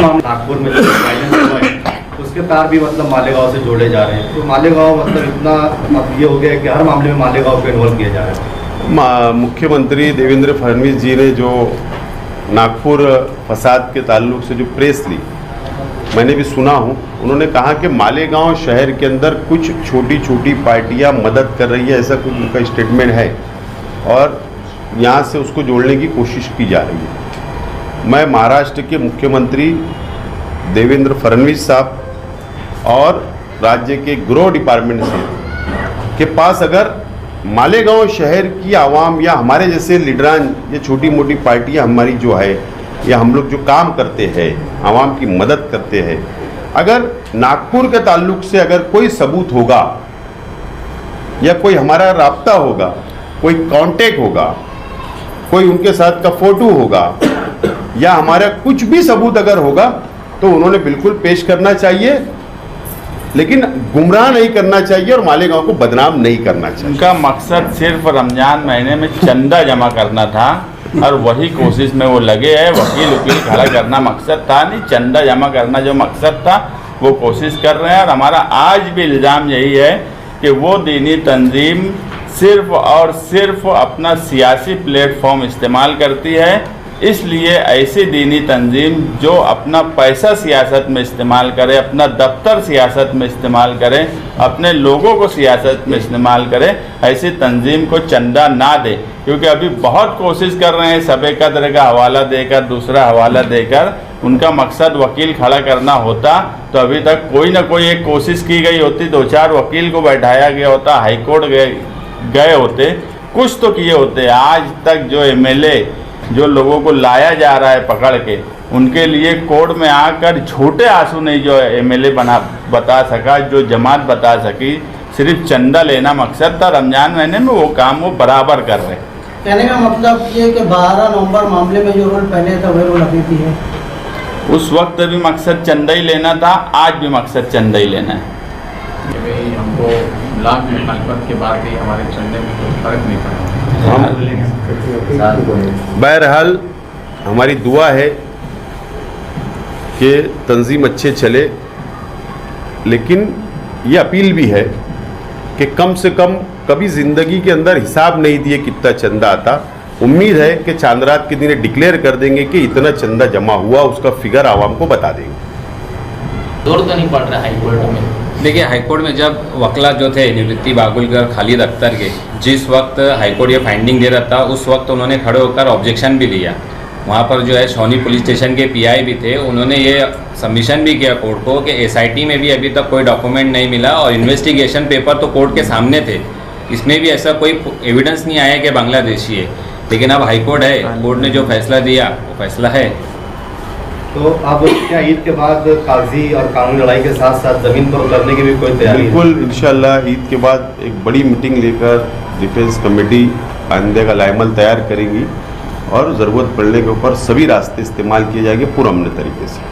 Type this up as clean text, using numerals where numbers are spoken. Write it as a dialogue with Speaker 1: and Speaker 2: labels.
Speaker 1: नागपुर में जो वायलेंस हुआ है उसके तार भी मतलब मालेगांव से जोड़े जा रहे हैं, तो मालेगांव मतलब इतना अब ये हो गया है कि हर मामले में मालेगांव को इन्वॉल्व किया जा रहा है।
Speaker 2: मुख्यमंत्री देवेंद्र फडणवीस जी ने जो नागपुर फसाद के ताल्लुक से जो प्रेस ली, मैंने भी सुना हूँ, उन्होंने कहा कि मालेगांव शहर के अंदर कुछ छोटी छोटी पार्टियां मदद कर रही है, ऐसा कुछ उनका स्टेटमेंट है और यहाँ से उसको जोड़ने की कोशिश की जा रही है। मैं महाराष्ट्र के मुख्यमंत्री देवेंद्र फडणवीस साहब और राज्य के गृह डिपार्टमेंट से के पास अगर मालेगांव शहर की आवाम या हमारे जैसे लीडरान या छोटी मोटी पार्टियां हमारी जो है या हम लोग जो काम करते हैं, आवाम की मदद करते हैं, अगर नागपुर के ताल्लुक से अगर कोई सबूत होगा या कोई हमारा राब्ता होगा, कोई कांटेक्ट होगा, कोई उनके साथ का फोटो होगा या हमारा कुछ भी सबूत अगर होगा तो उन्होंने बिल्कुल पेश करना चाहिए, लेकिन गुमराह नहीं करना चाहिए और मालेगांव को बदनाम नहीं करना चाहिए।
Speaker 3: उनका मकसद सिर्फ रमजान महीने में चंदा जमा करना था और वही कोशिश में वो लगे हैं। वकील खड़ा करना मकसद था नहीं, चंदा जमा करना जो मकसद था वो कोशिश कर रहे हैं। और हमारा आज भी इल्ज़ाम यही है कि वो दीनी तंजीम सिर्फ और सिर्फ अपना सियासी प्लेटफॉर्म इस्तेमाल करती है। इसलिए ऐसी दीनी तंजीम जो अपना पैसा सियासत में इस्तेमाल करे, अपना दफ्तर सियासत में इस्तेमाल करे, अपने लोगों को सियासत में इस्तेमाल करे, ऐसी तंजीम को चंदा ना दे। क्योंकि अभी बहुत कोशिश कर रहे हैं सब एक तरह का हवाला देकर, दूसरा हवाला देकर। उनका मकसद वकील खड़ा करना होता तो अभी तक कोई ना कोई एक कोशिश की गई होती, 2-4 वकील को बैठाया गया होता, हाईकोर्ट गए होते, कुछ तो किए होते। आज तक जो एमएलए जो लोगों को लाया जा रहा है पकड़ के, उनके लिए कोर्ट में आकर झूठे आंसू नहीं जो एमएलए बता सका, जो जमात बता सकी, सिर्फ चंदा लेना मकसद था। रमजान महीने में वो काम वो बराबर कर रहे।
Speaker 4: कहने का मतलब ये कि 12 नवंबर मामले में जो रोल पहले था वही रोल अभी भी है।
Speaker 3: उस वक्त भी मकसद चंदा ही लेना था, आज भी मकसद चंदा ही लेना है।
Speaker 5: हमको लाख मुखालफत के बाद भी हमारे चंदे में कोई फर्क नहीं पड़ा।
Speaker 2: बहरहाल हमारी दुआ है कि तंजीम अच्छे चले, लेकिन ये अपील भी है कि कम से कम कभी ज़िंदगी के अंदर हिसाब नहीं दिए कितना चंदा आता। उम्मीद है कि चांद रात के दिन डिक्लेयर कर देंगे कि इतना चंदा जमा हुआ, उसका फिगर आवाम को बता देंगे।
Speaker 5: जोर तो नहीं पड़ रहा हाई कोर्ट में।
Speaker 6: देखिए, हाईकोर्ट में जब वकला जो थे निवृत्ति बागुलकर, खालिद अख्तर के, जिस वक्त हाईकोर्ट ये फाइंडिंग दे रहा था उस वक्त उन्होंने खड़े होकर ऑब्जेक्शन भी दिया। वहाँ पर जो है छावनी पुलिस स्टेशन के पीआई भी थे, उन्होंने ये सबमिशन भी किया कोर्ट को कि एसआईटी में भी अभी तक कोई डॉक्यूमेंट नहीं मिला और इन्वेस्टिगेशन पेपर तो कोर्ट के सामने थे, इसमें भी ऐसा कोई एविडेंस नहीं आया कि बांग्लादेशी है। लेकिन अब हाईकोर्ट है, कोर्ट ने जो फैसला दिया वो फैसला है।
Speaker 1: तो अब क्या ईद के बाद काजी और कानूनी लड़ाई के साथ साथ ज़मीन पर उतरने की भी कोई तैयारी?
Speaker 2: बिल्कुल, इंशाल्लाह ईद के बाद एक बड़ी मीटिंग लेकर डिफेंस कमेटी आइंदे का लाइमल तैयार करेगी और ज़रूरत पड़ने के ऊपर सभी रास्ते इस्तेमाल किए जाएंगे पुरअमन तरीके से।